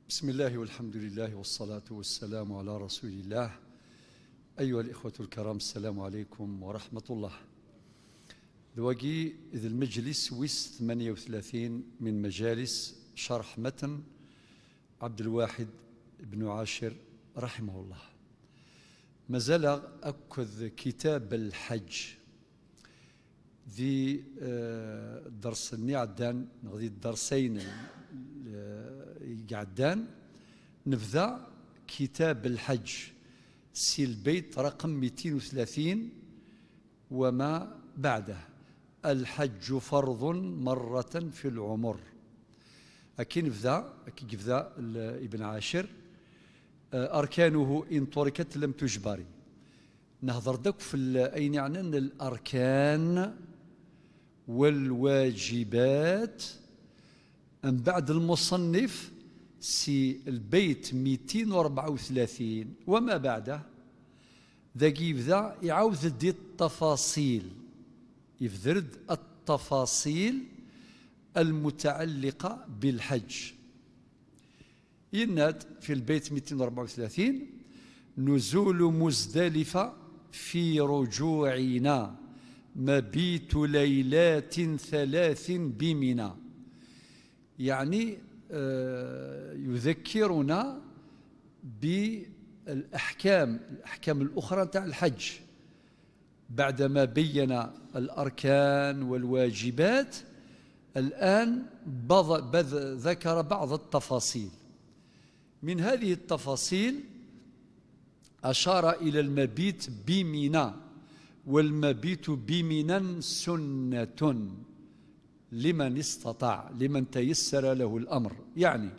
بسم الله والحمد لله والصلاة والسلام على رسول الله. أيها الإخوة الكرام، السلام عليكم ورحمة الله. ذواقي إذ المجلس ويس 38 من مجالس شرح متن عبد الواحد بن عاشر رحمه الله. ما زال أكذ كتاب الحج ذي درس عدان نغذي الدرسين قعدان نبذا كتاب الحج سي البيت رقم 230 وما بعده. الحج فرض مرة في العمر. أكي نبذا ابن عاشر أركانه إن تركت لم تجبري. نهضر دك في أين يعني أن الأركان والواجبات أم بعد المصنف سي البيت 234 وما بعده ذاك يبدا يعاود دي التفاصيل، يفذرد التفاصيل المتعلقة بالحج. يناد في البيت 234 نزول مزدلفة في رجوعنا مبيت ليلات 3 بمنى، يعني يذكرنا بالأحكام الأخرى تاع الحج بعدما بين الأركان والواجبات. الآن ذكر بعض التفاصيل. من هذه التفاصيل أشار إلى المبيت بمنى، والمبيت بمنى سنة لمن استطاع، لمن تيسر له الأمر. يعني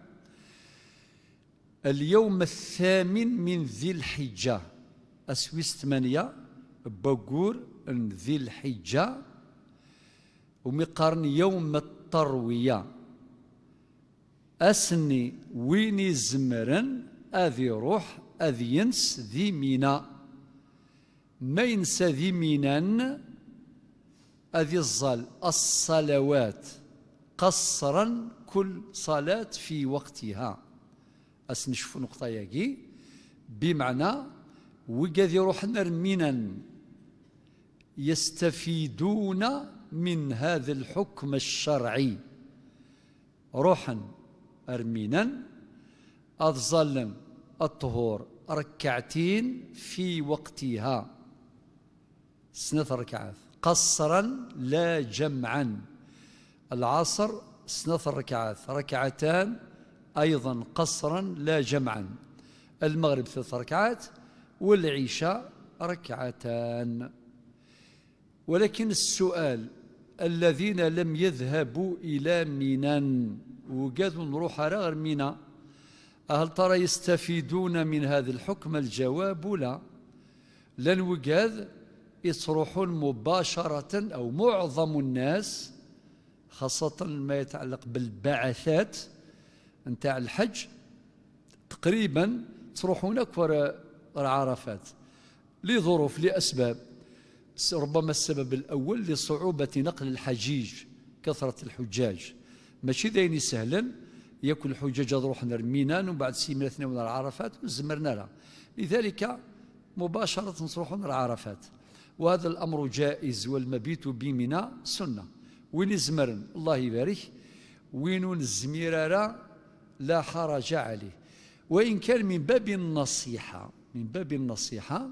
اليوم 8 من ذي الحجة أسويس 8 بقور ذي الحجة ومقارن يوم التروية أسني ويني زمرن أذي روح أذي ينس ذي مينا، ما ينسى ذي مينان أذي الظل الصلوات قصرا كل صلاة في وقتها. أسنشوف نقطة ياكي بمعنى وقاذ يروحنا رمينا يستفيدون من هذا الحكم الشرعي. روحا أرمينا أظلم الطهور ركعتين في وقتها 6 ركعات قصرا لا جمعا. العصر 6 ركعات ركعتان أيضا قصرا لا جمعا. المغرب 3 ركعات والعشاء ركعتان. ولكن السؤال، الذين لم يذهبوا إلى منى وقادوا نروح غير منى، هل ترى يستفيدون من هذا الحكم؟ الجواب لا. لن وقاد يصرحون مباشرة، أو معظم الناس خاصة ما يتعلق بالبعثات نتاع الحج تقريبا تروحون أكثر عرفات لظروف لأسباب. ربما السبب الأول لصعوبة نقل الحجيج، كثرة الحجاج ماشي دايني سهلا ياكل الحجاج روح نرمينا وبعد سيمنا ثنين عرفات وزمرنا لها، لذلك مباشرة نروحون عرفات. وهذا الأمر جائز، والمبيت بمنى سنة. وين زمرن الله يبارك، وين الزميرارة لا حرج عليه. وإن كان من باب النصيحة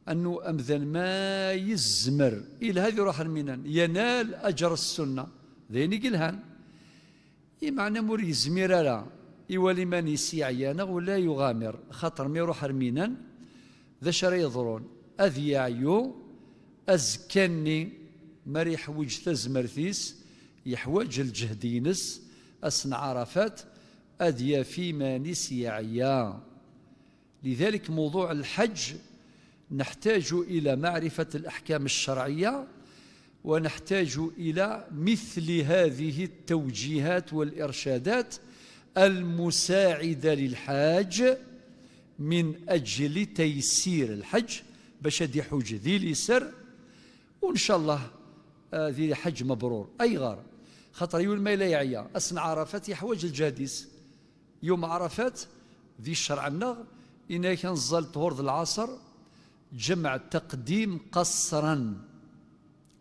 أنه أمذن ما يزمر إلى هذه روح المنن ينال أجر السنة ذيني قلهان. معنى مور يزميرارة يولي من يسيعيانا ولا يغامر خاطر ما يروح المنن ذا شرا يضرون أذيعيو أزكني ما يحوج تزمرثيس يحوج الجهدينس أسن عرفات أذيا فيما نسيعيا. لذلك موضوع الحج نحتاج إلى معرفة الأحكام الشرعية، ونحتاج إلى مثل هذه التوجيهات والإرشادات المساعدة للحاج من أجل تيسير الحج باش هادي حج ذي اليسر، وإن شاء الله ذي حج مبرور. أي غار خاطر يقول ما لا يعيا أسن عرفات يحوج الجاديس يوم عرفات ذي الشرع النغ إنا كان زال طهور ذي العصر جمع تقديم قصرا،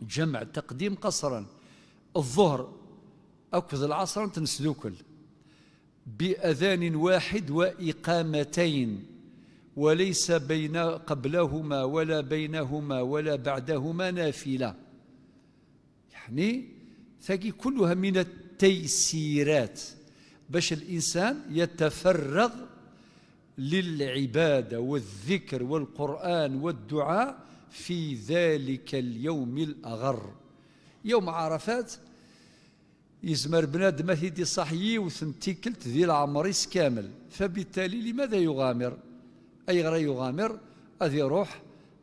جمع تقديم قصرا، الظهر أكد العصر تنسدوكل بأذان واحد وإقامتين، وليس بين قبلهما ولا بينهما ولا بعدهما نافلة. يعني ثقي كلها من التيسيرات باش الإنسان يتفرغ للعبادة والذكر والقرآن والدعاء في ذلك اليوم الأغر. يوم عرفات يزمر بنادم ما يدي صحيي وثنتيكلت ذي العمريس كامل، فبالتالي لماذا يغامر؟ أي غير يغامر أذي يروح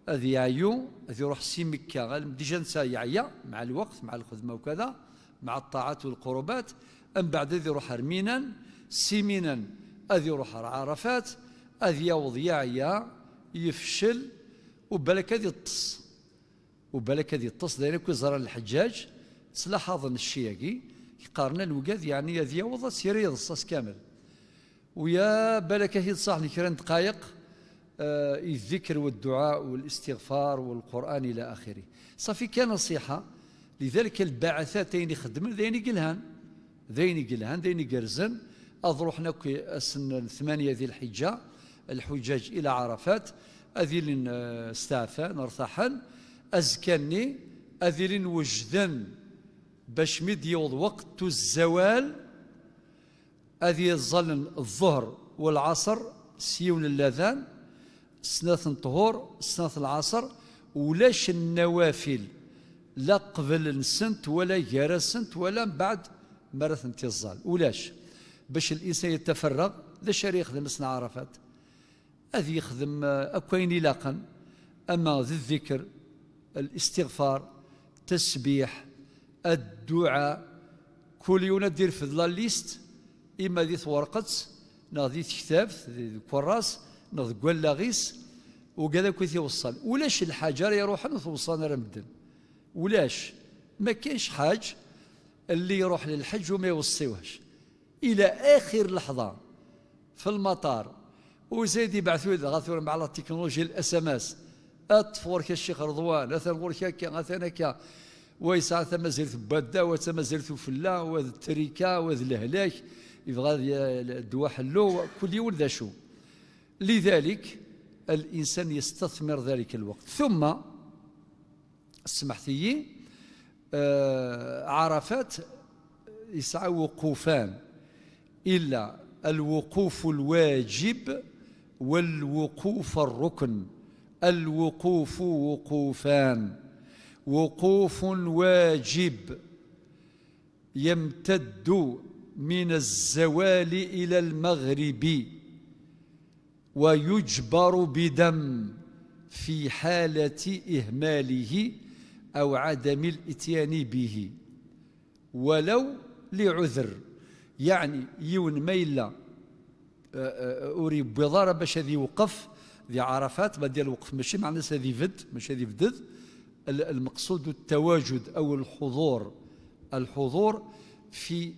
أذي يعيو أذي يروح سي مكة ديجا نسا يعيا مع الوقت مع الخدمة وكذا مع الطاعات والقربات، أم بعد أذي يروح رمينا سيمينا أذي يروح عرفات أذي يوض يعيا يفشل وبالك هذه الطس، وبالك هذه الطس دايرين كي زرع الحجاج سلاح هذا الشياقي يقارن الوقاد يعني هذه يوض سيري الصاص كامل، ويا بالك هي صح لي كرا دقائق الذكر والدعاء والاستغفار والقرآن إلى آخره. صافي كان نصيحة لذلك البعثات يخدم ذين قلهان ذين قلهان ذين قرزن أضروحنا السنة 8 ذي الحجة الحجاج إلى عرفات أذيلين استعفى نرتاحن أزكني أذيلين وجدن باش مد يوض وقت الزوال أذي يظل الظهر والعصر سيون اللذان سنة طهور سنة العصر، ولاش النوافل لا قبل نسنت ولا جارة سنت ولا بعد مرة الظل، ولاش باش الإنسان يتفرغ ذا شري يخدم سنة عرفات أذي يخدم أكوين لاقا، أما ذي الذكر الاستغفار تسبيح الدعاء كل يوم دير في ظل ليست إما ذي ورقت ناضي كتاب ذي كراس ناضي قول لاغيس وكذا كنت يوصل، ولاش الحجر يروح توصلنا رمدن، ولاش ما كاينش حاج اللي يروح للحج وما يوصيوهش إلى آخر لحظة في المطار وزيد يبعثوا غاثوا مع التكنولوجيا الاس ام اس اطفور كالشيخ رضوان اثر كا مثلا كا ويسع ثم زلت بادا وثم زلت فلا وذ التريكا وذ الهلاك يبغى الدواء حلو كل يوم ذا شو. لذلك الانسان يستثمر ذلك الوقت. ثم سمحتي عرفات يسعى وقوفان، الا الوقوف الواجب والوقوف الركن. الوقوف وقوفان، وقوف واجب يمتد من الزوال إلى المغرب ويجبر بدم في حالة إهماله أو عدم الإتيان به ولو لعذر. يعني يون ميلا أوري بضارة باش هذي وقف ذي عرفات ما ديال الوقف ماشي مع الناس هذي فد ماشي هذي فدد، المقصود التواجد أو الحضور، الحضور في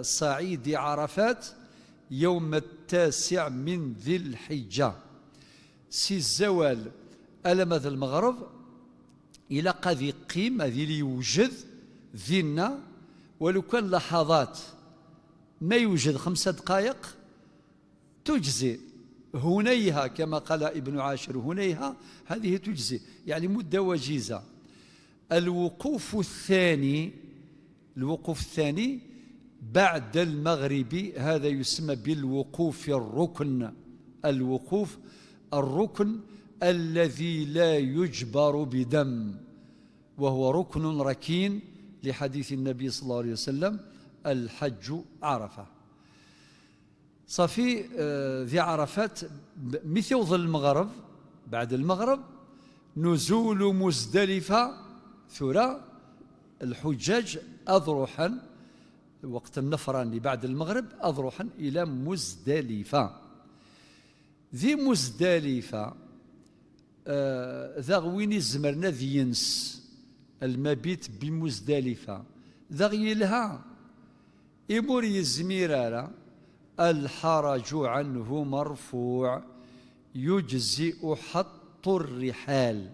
صعيد عرفات يوم 9 من ذي الحجة سي الزوال ألم ذا المغرب إلى قد يقيم هذه اللي يوجد ذينا ولو كان لحظات ما يوجد 5 دقائق تجزي هنيها كما قال ابن عاشر هنيها هذه تجزي يعني مدة وجيزة. الوقوف الثاني بعد المغرب هذا يسمى بالوقوف الركن. الوقوف الركن الذي لا يجبر بدم وهو ركن ركين لحديث النبي صلى الله عليه وسلم الحج عرفة. صافي ذي عرفات مثل ظل المغرب بعد المغرب نزول مزدلفة ثرى الحجاج أضرحا وقت النفران بعد المغرب أضرحا إلى مزدلفة. ذي مزدلفة ذا غوين زمرنا ذي ينس المبيت بمزدلفة ذا غيلها إمور يزميرارا الحرج عنه مرفوع يجزئ حط الرحال.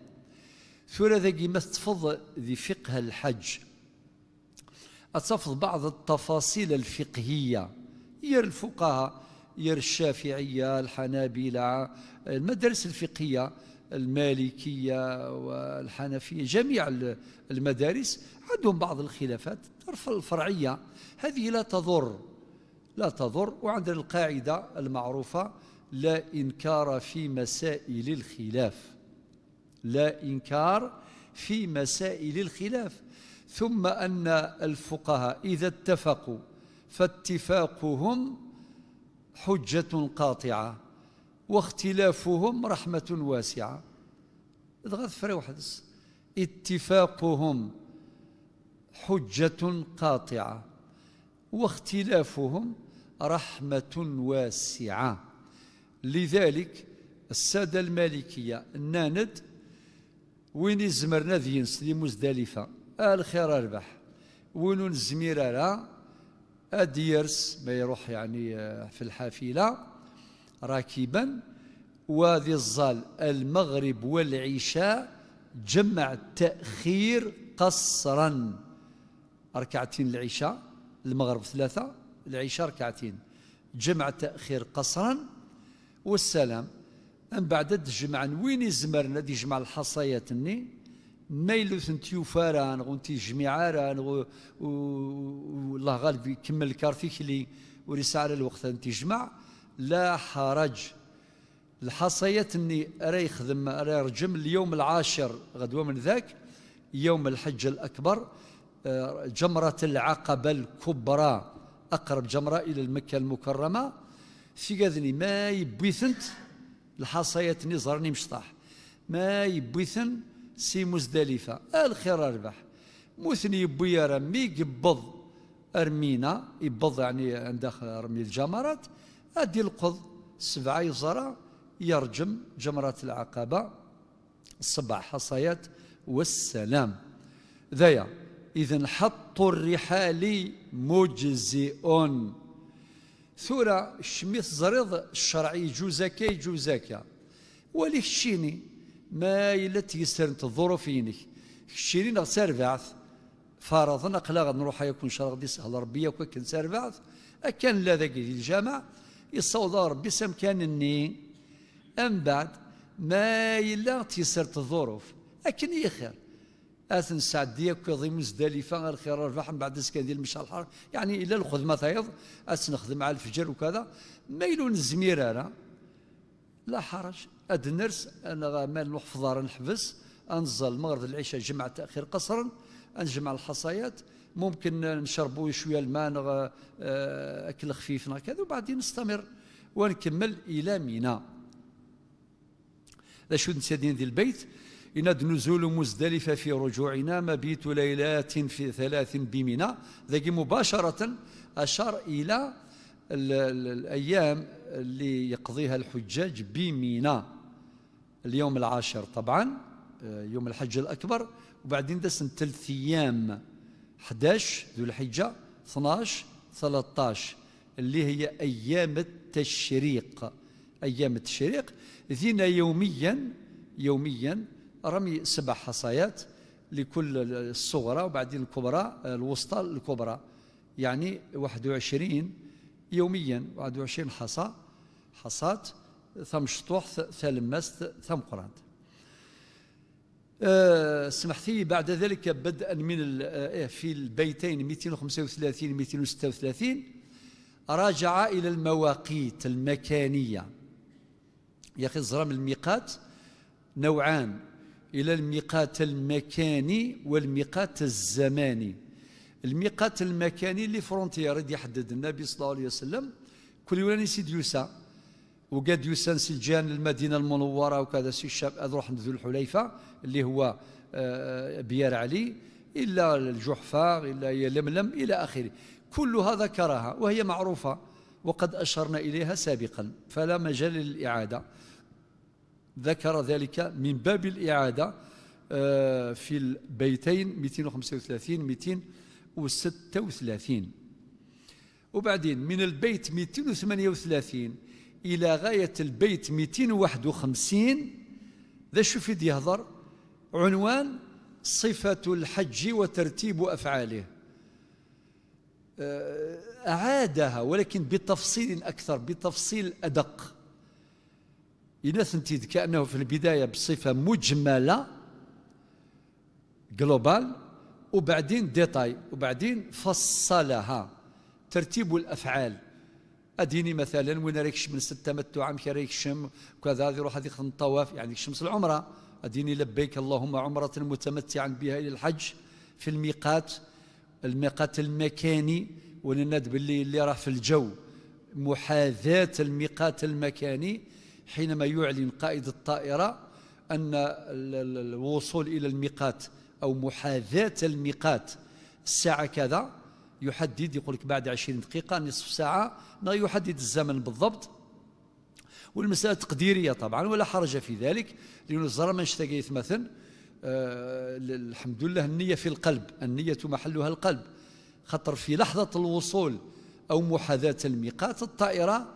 ثورة ذاك ما تفض ذي فقه الحج أتفض بعض التفاصيل الفقهية ير الفقهاء ير الشافعية الحنابلة المدارس الفقهية المالكية والحنفية جميع المدارس عندهم بعض الخلافات الفرعية هذه لا تضر. وعندنا القاعدة المعروفة لا إنكار في مسائل الخلاف، لا إنكار في مسائل الخلاف. ثم أن الفقهاء إذا اتفقوا فاتفاقهم حجة قاطعة واختلافهم رحمة واسعة. ضغط فري وحدس اتفاقهم حجة قاطعة واختلافهم رحمة واسعة. لذلك السادة المالكية الناند وين يزمرنا ذينس لي مزدلفة الخير أربح وين الزميرة أديرس ما يروح يعني في الحافلة راكبا وذي الظل المغرب والعشاء جمع تأخير قصرا ركعتين العشاء المغرب 3 العشاء ركعتين جمع تأخير قصرا والسلام. من بعد تجمع وين يزمرنا دي جمع الحصايات ما يلوث تيوفاران غنتي جميعاران والله غالب يكمل كارتيكلي وريس على الوقت تجمع لا حرج. الحصايات راه يخدم راه يرجم اليوم العاشر غدوه من ذاك يوم الحج الأكبر جمرة العقبة الكبرى أقرب جمرة إلى المكة المكرمة في قذني ما يبيثنت الحصايات نزرني مشطاح ما يبيثن سي مزدلفة الخير أربح مثني يبويا رمي يقبض أرمينا يبض يعني عند رمي الجمرات أدي القض 7 يزرع يرجم جمرة العقبة 7 حصايات والسلام ذايا. إذن حط الرحال مجزئ. ثورة شميث زريض الشرعي جوزاكا ولي الشيني ما إلا تيسرنت الظروفينك الشيني نغسر بعث فرضنا قلا نروح يكون شرع غدي سهل ربي وكن سار بعث أكان لا ذاك الجامع يصوض ربي سام كان الني أم بعد ما إلا تيسرت الظروف أكن يخير أثن سعدية كظي مزدلفة الخير الرحم بعد سكان ديال المشى الحر يعني إلا الخدمة تايض نخدم على الفجر وكذا ما يلون الزميرة لا حرج أدنرس أنا مال نحفظار نحبس أنزل المغرب العشاء جمع تأخير قصرا نجمع الحصايات ممكن نشربوا شوية الماء أكل خفيف كذا وبعدين نستمر ونكمل إلى منى. لا شو نسيدين ذي البيت إن نزول مزدلفة في رجوعنا مبيت ليلات في 3 بمنى ذاك مباشرة أشار إلى الأيام اللي يقضيها الحجاج بمنى اليوم العاشر طبعا يوم الحج الأكبر وبعدين دسن 3 أيام 11 ذو الحجة 12 13 اللي هي أيام التشريق. أيام التشريق ذينا يوميا رمي 7 حصايات لكل الصغرى وبعدين الكبرى الوسطى الكبرى يعني 21 يوميا 21 حصاة ثم شطوح ثم مست ثم قرانت. سمحتي بعد ذلك بدءا من في البيتين 235 236 راجع إلى المواقيت المكانية. يا أخي الزرام الميقات نوعان إلى الميقات المكاني والميقات الزماني. الميقات المكاني اللي فرونتير يحدد النبي صلى الله عليه وسلم كل يوم يسيد يوسى وقد يوسى سلجان المدينة المنورة وكذا سي الشاب أروح ذو الحليفة اللي هو بيار علي إلا الجحفة إلا يلملم إلى آخره. كلها ذكرها وهي معروفة وقد أشرنا إليها سابقا فلا مجال للإعادة. ذكر ذلك من باب الإعادة في البيتين 235 236. وبعدين من البيت 238 إلى غاية البيت 251 ذا شوف يدي يهضر عنوان صفة الحج وترتيب أفعاله. أعادها ولكن بتفصيل أكثر، بتفصيل أدق. يناث انتيد كأنه في البداية بصفة مجملة جلوبال، وبعدين ديتاي، وبعدين فصلها ترتيب الأفعال. أديني مثلا وين رايكش من 6 تمتع مكي رايكشم كذا يروح هذه خن طواف يعني شمس العمرة. أديني لبيك اللهم عمرة متمتعا بها إلى الحج في الميقات المكاني، ونند باللي اللي راح في الجو محاذاة الميقات المكاني حينما يعلن قائد الطائرة أن الوصول إلى الميقات أو محاذاة الميقات الساعة كذا، يحدد يقول لك بعد 20 دقيقة نصف ساعة، يحدد الزمن بالضبط. والمسألة تقديرية طبعا ولا حرج في ذلك، لأن الزرع ما اشتقيت مثلا الحمد لله النية في القلب، النية محلها القلب. خطر في لحظة الوصول أو محاذاة الميقات الطائرة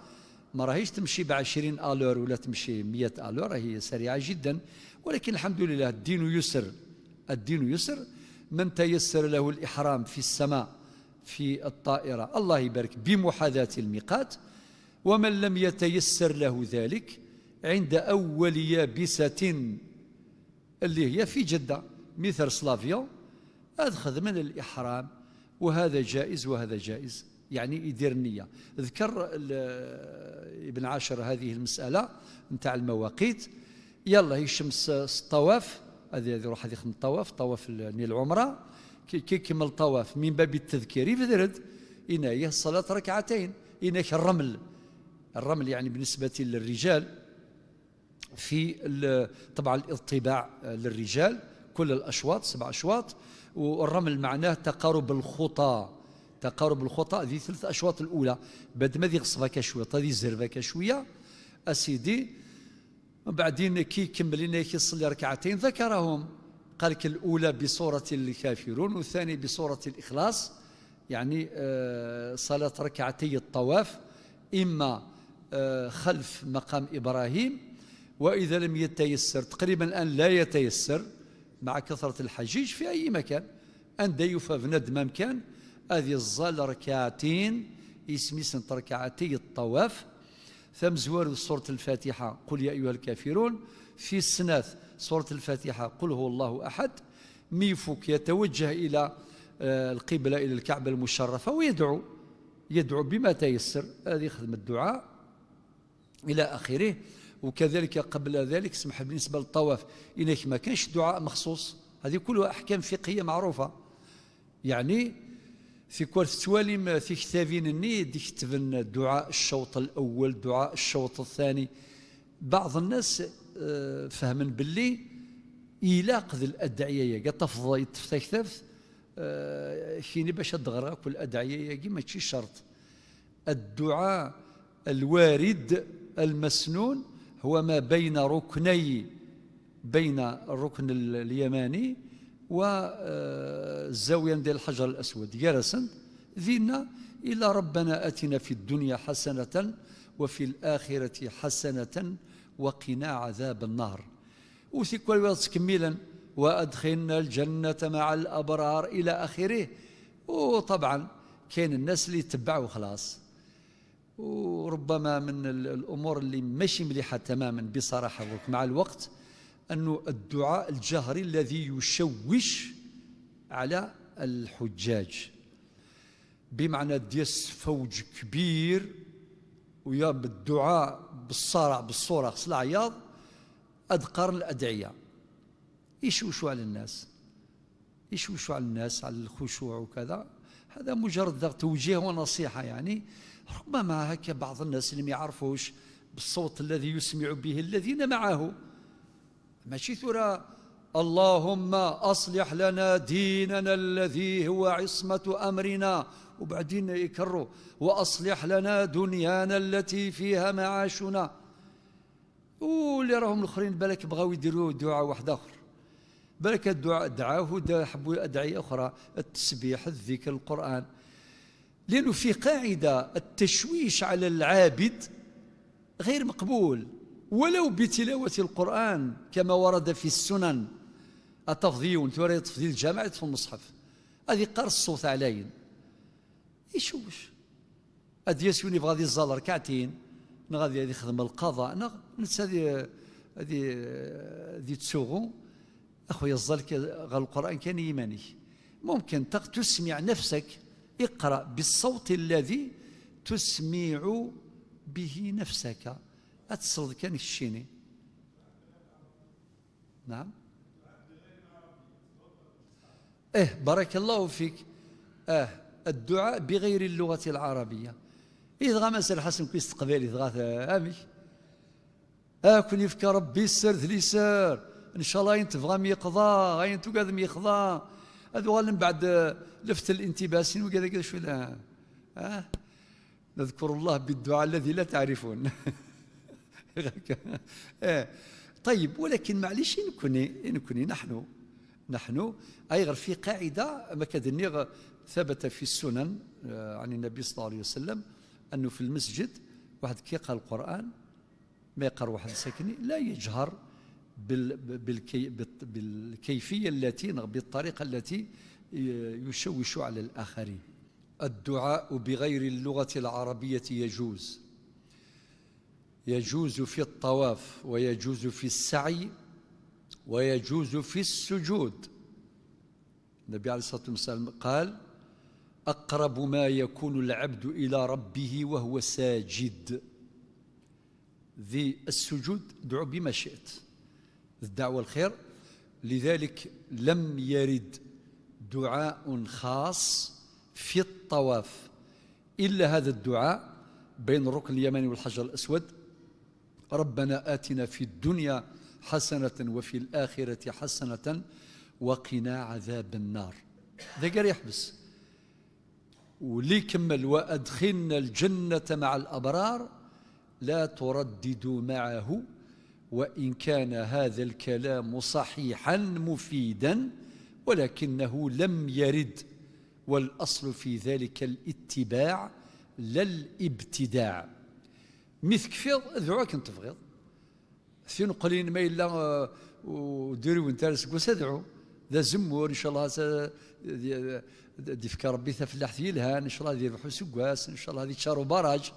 ما راهيش تمشي ب20 ألور ولا تمشي 100 ألور، هي سريعة جدا. ولكن الحمد لله الدين يسر، الدين يسر. من تيسر له الإحرام في السماء في الطائرة الله يبارك بمحاذاة الميقات، ومن لم يتيسر له ذلك عند أول يابسة اللي هي في جدة مثل سلافيو أخذ من الإحرام، وهذا جائز وهذا جائز، يعني يدير النية. ذكر ابن عاشر هذه المسألة نتاع المواقيت. يلا هي الشمس الطواف هذه يروح هذه الطواف، طواف العمرة كي كمل الطواف من باب التذكير فدرد إنايه الصلاة ركعتين. إناك الرمل يعني بالنسبة للرجال في طبعا الاطباع للرجال كل الأشواط 7 أشواط، والرمل معناه تقارب الخطى، تقارب الخطى. هذه 3 أشواط الأولى بعد ما يغصبك شوية هذه زربك شوية أسيدي. وبعدين كي كمل لنا يصلي ركعتين ذكرهم، قال لك الأولى بصورة الكافرون والثاني بصورة الإخلاص، يعني صلاة ركعتي الطواف إما خلف مقام إبراهيم، وإذا لم يتيسر تقريبا الآن لا يتيسر مع كثرة الحجيج في أي مكان أن ديوفا بند ما مكان هذه الظل ركعتين اسمي سنت ركعتي الطواف. ثم زوار سورة الفاتحة قل يا أيها الكافرون، في السناث سورة الفاتحة قل هو الله أحد. ميفوك يتوجه إلى القبلة إلى الكعبة المشرفة ويدعو بما تيسر، هذه خدمة الدعاء إلى آخره. وكذلك قبل ذلك سمح بالنسبة للطواف إنك ما كانش دعاء مخصوص، هذه كلها أحكام فقهية معروفة. يعني في كورس تواليم في كتابين الني يكتبن دعاء الشوط الأول دعاء الشوط الثاني. بعض الناس فهمن باللي إلاق ذي الأدعية تفضل يتفتكتف كيني باش تغرق والأدعية ماشي شرط. الدعاء الوارد المسنون هو ما بين ركني، بين الركن اليماني والزاوية ديال الحجر الأسود جالسا ذينا إلى ربنا آتنا في الدنيا حسنة وفي الآخرة حسنة وقنا عذاب النار. وثيكوال تكميلا وأدخلنا الجنة مع الأبرار إلى آخره. وطبعا كاين الناس اللي يتبعوا خلاص. وربما من الأمور اللي ماشي مليحة تماما بصراحة مع الوقت أنه الدعاء الجهري الذي يشوش على الحجاج، بمعنى ديس فوج كبير ويا بالدعاء بالصرع بالصراخ العياض أذكار الأدعية يشوشوا على الناس، يشوشوا على الناس على الخشوع وكذا. هذا مجرد توجيه ونصيحة. يعني ربما هكا بعض الناس اللي ما يعرفوش بالصوت الذي يسمع به الذين معه، ماشي ثرى اللهم أصلح لنا ديننا الذي هو عصمة أمرنا، وبعدين يكروا وأصلح لنا دنيانا التي فيها معاشنا. واللي راهم الآخرين بالك بغاو يديروا دعاء واحد آخر، بالك الدعاء دعاوه حبوا أدعية أخرى، التسبيح الذكر القرآن. لأنه في قاعدة: التشويش على العابد غير مقبول ولو بتلاوة القرآن كما ورد في السنن. التفضيل تفضيل الجماعة في المصحف هذه قرص الصوت علينا يشوش هذه يسوني في غادي الزال ركعتين غادي يخدم القضاء هذه تسوغو اخويا الزال غير القرآن كان يماني ممكن تسمع نفسك اقرأ بالصوت الذي تسمع به نفسك أتصل كان الشيني. نعم بارك الله فيك. الدعاء بغير اللغة العربية إذا مثلا حسن كويس تقبالي إذا أمي كون يفكر ربي السر ذلي سر إن شاء الله ينتبغى ميقضى غاين تقعد ميقضى هذو غالم بعد لفت الانتباسين وكذا شو لا نذكر الله بالدعاء الذي لا تعرفون. طيب ولكن معليش نكوني نحن أيغر في قاعدة ما كدني ثبت في السنن عن النبي صلى الله عليه وسلم أنه في المسجد واحد كي يقرأ القرآن ما يقرأ واحد ساكني لا يجهر بالكيفية التي بالطريقة التي يشوش على الآخرين. الدعاء بغير اللغة العربية يجوز في الطواف ويجوز في السعي ويجوز في السجود. النبي عليه الصلاة والسلام قال: أقرب ما يكون العبد إلى ربه وهو ساجد. ذي السجود دعو بما شئت الدعوة الخير. لذلك لم يرد دعاء خاص في الطواف إلا هذا الدعاء بين الركن اليماني والحجر الأسود: ربنا آتنا في الدنيا حسنة وفي الآخرة حسنة وقنا عذاب النار. ذا قال يحبس ولي كمل: وأدخلنا الجنة مع الأبرار لا ترددوا معه وإن كان هذا الكلام صحيحا مفيدا ولكنه لم يرد والأصل في ذلك الاتباع لا الابتداع. مثل كفيض ادعوا كنت تبغيض ثين قليل ما إلا وديروا انت رسك ادعوا ذا زمور إن شاء الله دي فكر ربي فلاح ثيلهان إن شاء الله دي ربحوا سقواس إن شاء الله دي تشاروا براج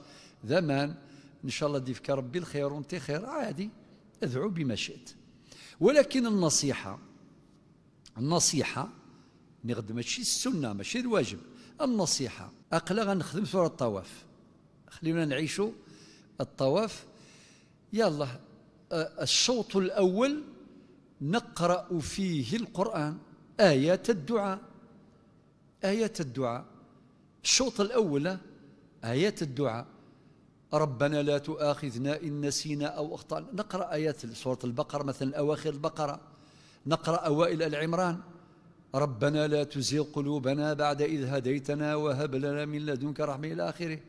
ذمان إن شاء الله دي فكر ربي الخير وانت خير عادي ادعوا بما شئت. ولكن النصيحة نخدم ماشي السنة ماشي الواجب. النصيحة أقلا غنخدم سورة الطواف خلينا نعيشوا الطواف. يلا الشوط الأول نقرأ فيه القرآن آيات الدعاء. الشوط الأول آيات الدعاء: ربنا لا تؤاخذنا إن نسينا أو أخطأنا. نقرأ آيات سورة البقرة مثلا أواخر البقرة، نقرأ أوائل العمران: ربنا لا تزغ قلوبنا بعد إذ هديتنا وهب لنا من لدنك رحمة إلى آخره.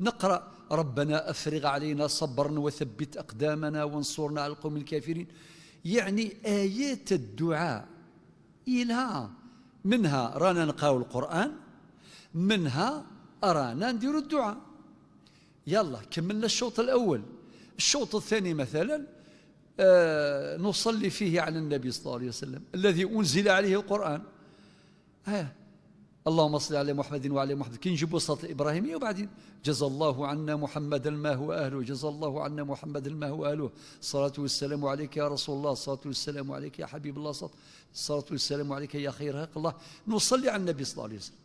نقرأ: ربنا أفرغ علينا صبرا وثبت أقدامنا وانصرنا على القوم الكافرين. يعني آيات الدعاء إلها منها رانا نقرأ القرآن، منها أرانا ندير الدعاء. يلا كملنا الشوط الأول. الشوط الثاني مثلا نصلي فيه على النبي صلى الله عليه وسلم الذي أنزل عليه القرآن. اللهم صل على محمد وعلى محمد كي نجيبوا الصلاة الإبراهيمية وبعدين جزا الله عنا محمدا ما هو أهله، جزا الله عنا محمدا ما هو أهله، الصلاة والسلام عليك يا رسول الله، الصلاة والسلام عليك يا حبيب الله، الصلاة والسلام عليك يا خير خلق الله. نصلي على النبي صلى الله عليه وسلم.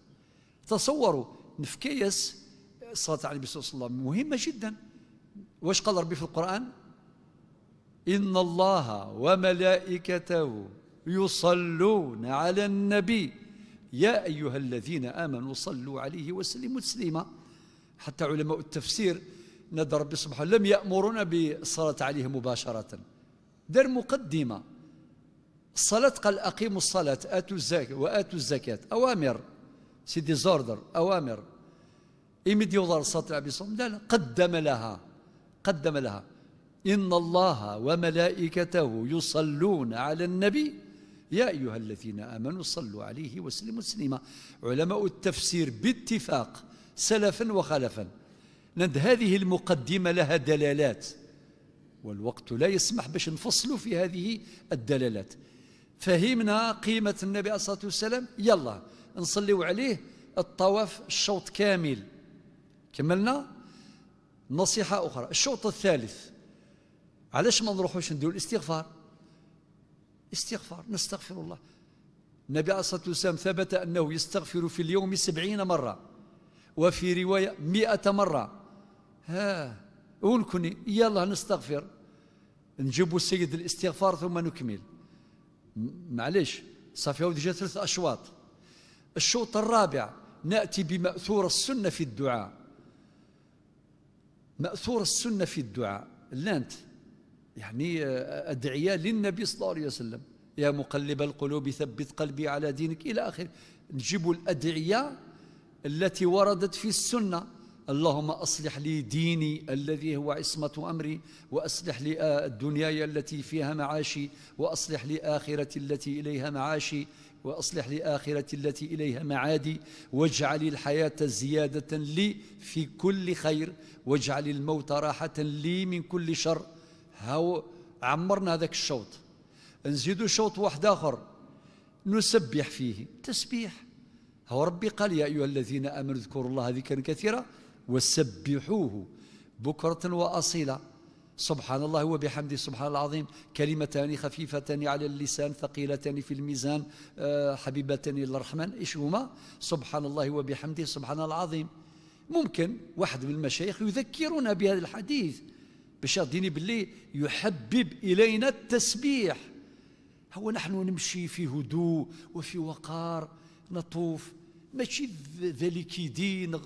تصوروا نفكيس الصلاة على النبي صلى الله عليه وسلم مهمة جدا. واش قال ربي في القرآن؟ إن الله وملائكته يصلون على النبي يا أيها الذين آمنوا صلوا عليه وسلموا تسليما. حتى علماء التفسير ندى ربي سبحانه لم يأمرنا بالصلاة عليه مباشرة، دار مقدمة. الصلاة قال أقيموا الصلاة آتوا الزكاة وآتوا الزكاة، أوامر سيدي زوردر أوامر. إمد يوضر الصلاة على النبي صلى الله عليه وسلم قدم لها إن الله وملائكته يصلون على النبي يا أيها الذين آمنوا صلوا عليه وسلموا تسليما. علماء التفسير باتفاق سلفا وخلفا. هذه المقدمة لها دلالات، والوقت لا يسمح باش نفصلوا في هذه الدلالات. فهمنا قيمة النبي عليه الصلاة والسلام، يلا نصليوا عليه الطواف الشوط كامل. كملنا. نصيحة أخرى، الشوط الثالث علاش ما نروحوش نديروا الاستغفار؟ استغفار، نستغفر الله. النبي عليه الصلاة والسلام ثبت أنه يستغفر في اليوم 70 مرة، وفي رواية 100 مرة. ونكوني يلا نستغفر، نجيبوا السيد الاستغفار ثم نكمل. معليش صافي، هاو ديجا 3 أشواط. الشوط الرابع نأتي بمأثور السنة في الدعاء. مأثور السنة في الدعاء لانت يعني أدعية للنبي صلى الله عليه وسلم، يا مقلب القلوب ثبت قلبي على دينك إلى آخر. نجيب الأدعية التي وردت في السنة. اللهم أصلح لي ديني الذي هو عصمة أمري، وأصلح لي الدنياي التي فيها معاشي، وأصلح لي آخرتي التي إليها معاشي، وأصلح لي آخرتي التي إليها معادي، واجعل الحياة زيادة لي في كل خير، واجعل الموت راحة لي من كل شر. هاو عمرنا هذاك الشوط. نزيدوا شوط واحد آخر نسبح فيه تسبيح. هو ربي قال يا أيها الذين آمنوا اذكروا الله ذكرا كثيرا وسبحوه بكرة وأصيلا. سبحان الله وبحمده سبحان العظيم، كلمتان خفيفتان على اللسان ثقيلتان في الميزان حبيبتان إلى الرحمن. إيش هما؟ سبحان الله وبحمده سبحان العظيم. ممكن واحد من المشايخ يذكرنا بهذا الحديث باش يرديني باللي يحبب إلينا التسبيح. هو نحن نمشي في هدوء وفي وقار، نطوف ماشي ذلك يدين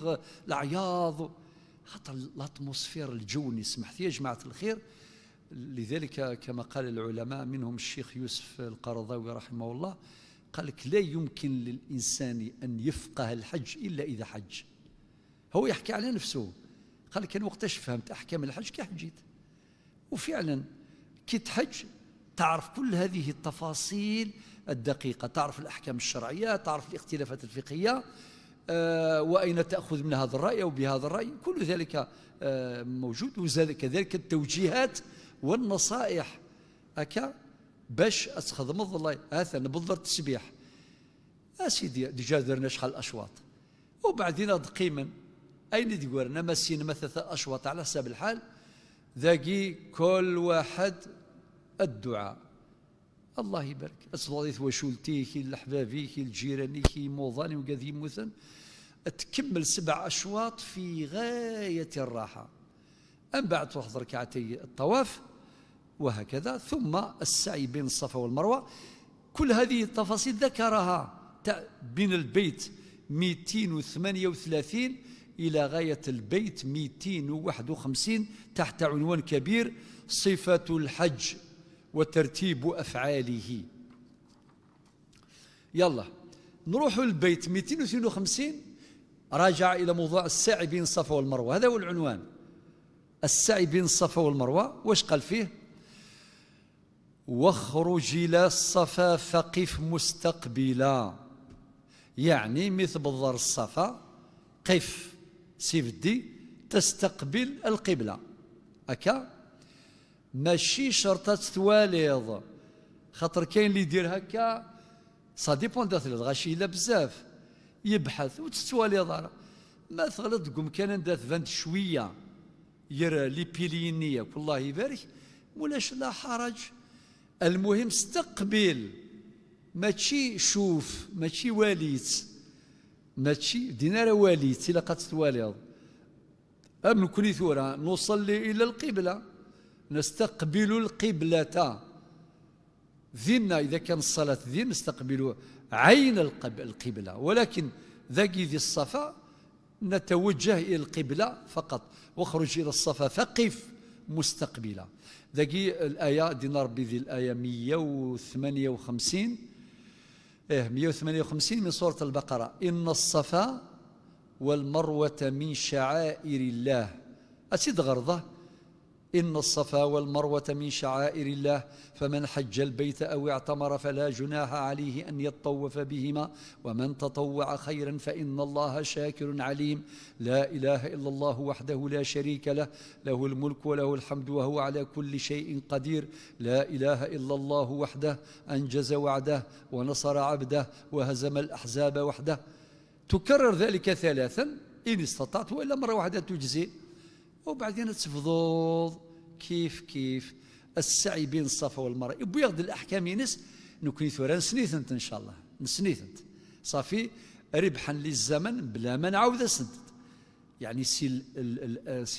العياض، خاطر الاتموسفير الجو يسمح يا جماعة الخير. لذلك كما قال العلماء منهم الشيخ يوسف القرضاوي رحمه الله، قال لك لا يمكن للإنسان أن يفقه الحج إلا إذا حج. هو يحكي على نفسه، قال لك أنا وقتاش فهمت أحكام الحج كي حجيت. وفعلا كي تحج تعرف كل هذه التفاصيل الدقيقة، تعرف الأحكام الشرعية، تعرف الاختلافات الفقهية، وأين تأخذ من هذا الرأي أو بهذا الرأي، كل ذلك موجود. وكذلك التوجيهات والنصائح هكا باش أتخدم الله. هذا نبذر التسبيح أسيدي ديجا درنا شحال أشواط، وبعدين دقيما أين تقولنا مسين مثلا 3 أشواط على حساب الحال. ذاقي كل واحد الدعاء الله يبارك أصدقائي وشولتيك لحبابيك الجيرانيك موظاني وقاذي مثلا تكمل 7 أشواط في غاية الراحة. أم بعد تحضر ركعتي الطواف وهكذا، ثم السعي بين الصفا والمروة. كل هذه التفاصيل ذكرها بين البيت 238 إلى غاية البيت 251 تحت عنوان كبير صفة الحج وترتيب أفعاله. يلا نروح البيت 252 راجع إلى موضوع السعي بين الصفا والمروة. هذا هو العنوان، السعي بين الصفا والمروة. واش قال فيه؟ واخرج إلى الصفا فقف مستقبلا، يعني مثل بالضر الصفا قف سيفدي تستقبل القبلة هكا، ماشي شرطة تواليض. خاطر كاين اللي يدير هكا سا ديبون داثليض غاشي لا بزاف يبحث وتتواليض ما تغلط قم كان دات فانت شويه يرى لي بيلينيه والله يبارك ولاش لا حرج. المهم استقبل، ماشي شوف، ماشي واليت، ماشي دينار واليت الا قد تواليض. أم كوني ثورة نصلي إلى القبلة نستقبل القبلة ذينا. إذا كان الصلاة ذين نستقبل عين القبلة، ولكن ذاكي ذي الصفا نتوجه إلى القبلة فقط. واخرج إلى الصفا فقف مستقبلا. ذاكي الآية دينا ربي ذي الآية 158 158 من سورة البقرة. إن الصفا والمروة من شعائر الله. أسيد غرضه إن الصفا والمروة من شعائر الله فمن حج البيت أو اعتمر فلا جناح عليه أن يطوف بهما ومن تطوع خيرا فإن الله شاكر عليم. لا إله إلا الله وحده لا شريك له، له الملك وله الحمد وهو على كل شيء قدير. لا إله إلا الله وحده أنجز وعده ونصر عبده وهزم الأحزاب وحده. تكرر ذلك ثلاثا إن استطعت، وإلا مرة واحدة تجزي. وبعدين تفضل كيف السعي بين الصفا والمروة يبغى ياخذ الأحكام ينس نكون ثورا نسنيثنت إن شاء الله نسنيثنت صافي ربحا للزمن بلا ما نعاود اسنت. يعني سي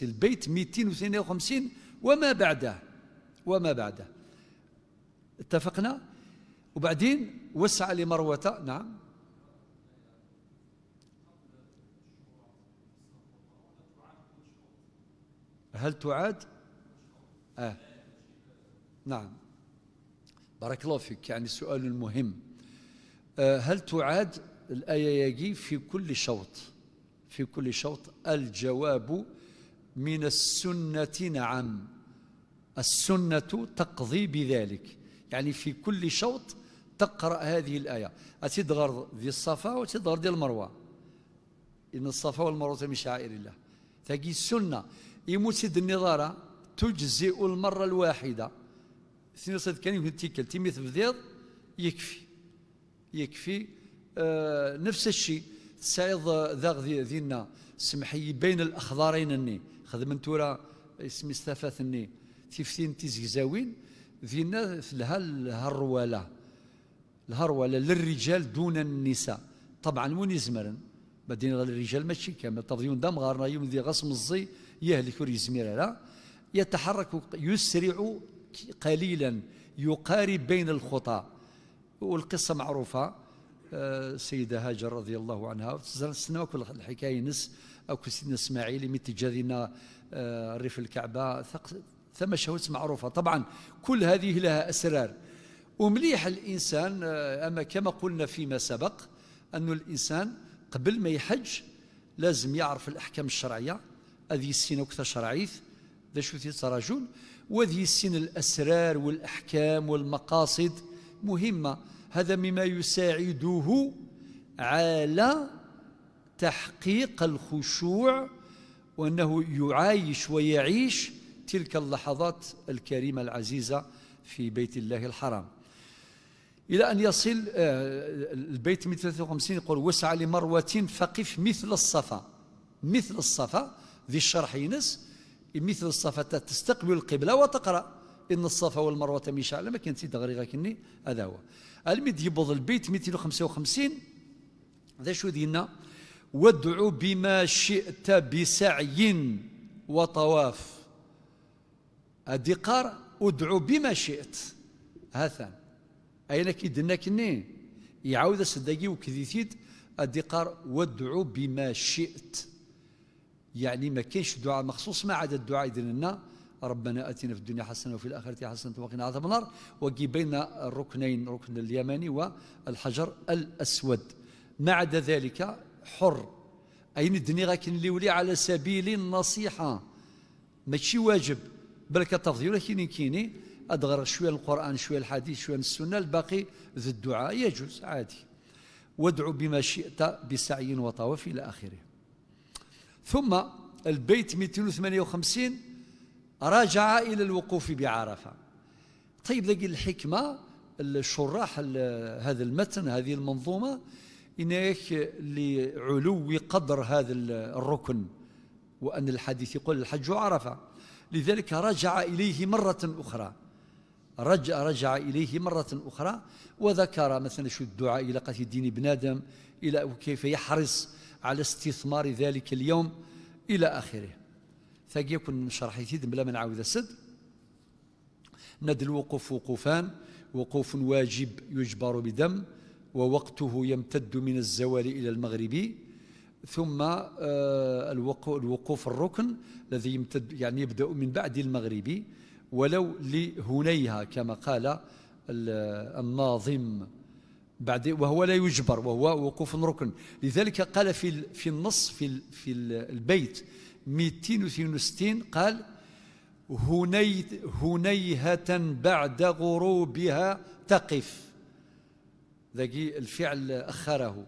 البيت 252 وما بعده اتفقنا. وبعدين وسع لمروة. نعم هل تعاد؟ نعم بارك الله فيك. يعني سؤال مهم. هل تعاد الآية يجي في كل شوط؟ الجواب من السنة نعم. السنة تقضي بذلك. يعني في كل شوط تقرأ هذه الآية. أتدغر ذي الصفا وتدغر ذي المروة. إن الصفا والمروة من شعائر الله. تجي السنة يموت سيد النظارة تجزئ المرة الواحدة. اثنين صد كان يمكن تيكل تيميث بذيض يكفي. نفس الشيء سعيد ذاغ ذينا سمحي بين الأخضرين الني خدمن تورا اسمي استفاث الني تيفتين تيزكزاوين ذينا لها الهرولة للرجال دون النساء. طبعا وين يزمرن بعدين الرجال ماشي كامل تفضيون دم غارنا يوم ذي غصم الزي يهلك يزمير لا يتحرك يسرع قليلا يقارب بين الخطى. والقصة معروفة. سيدة هاجر رضي الله عنها سنة كل الحكاية نس أو سيدنا إسماعيل من تجاذنا ريف الكعبة ثم شهوت معروفة. طبعا كل هذه لها أسرار. ومليح الإنسان أما كما قلنا فيما سبق أن الإنسان قبل ما يحج لازم يعرف الأحكام الشرعية. هذه السنة وكثر شرعيث ذا شو ترجل وذي السن الأسرار والأحكام والمقاصد مهمة. هذا مما يساعده على تحقيق الخشوع وأنه يعايش ويعيش تلك اللحظات الكريمة العزيزة في بيت الله الحرام. إلى أن يصل البيت 253 يقول وسع لمروة فقف مثل الصفا ذي الشرح ينس مثل الصفا تستقبل القبلة وتقرأ إن الصفا والمروة من شعائر ما كنتي دغري كني. هذا هو المد يبوض البيت 255 ذا شو دينا وادعو بما شئت بسعي وطواف. الدقار ادعو بما شئت هذا أين كيدنا كني يعاود السداقي وكذيثيد الدقار وادعو بما شئت. يعني ما كاينش دعاء مخصوص ما عدا الدعاء لنا ربنا اتنا في الدنيا حسنه وفي الاخره حسنه وقنا عذاب النار. وكي بين الركنين الركن اليماني والحجر الاسود. ما عدا ذلك حر. اين الدنيا غاكن اللي ولي على سبيل النصيحه ماشي واجب بل كتفضيل. ولكن كيني ادغر شويه القران شويه الحديث شويه السنه الباقي ذي الدعاء يجوز عادي. وادعو بما شئت بسعي وطواف الى اخره. ثم البيت 258 راجع إلى الوقوف بعرفة. طيب ذاك الحكمة الشراح هذا المتن هذه المنظومة إنك لعلو قدر هذا الركن وأن الحديث يقول الحج عرفة. لذلك رجع إليه مرة أخرى. رجع إليه مرة أخرى وذكر مثلا شو الدعاء إلى قتل الدين بنادم إلى كيف يحرص على استثمار ذلك اليوم إلى آخره. ثاقي يكون شرح يزيد بلا ما نعاود السد. ند الوقوف وقوفان. وقوف واجب يجبر بدم ووقته يمتد من الزوال إلى المغرب. ثم الوقوف الركن الذي يمتد يعني يبدأ من بعد المغرب ولو لهنيها كما قال الناظم بعد وهو لا يجبر وهو وقوف ركن. لذلك قال في النص في البيت 262 قال هنيهة بعد غروبها تقف. ذاكي الفعل أخره،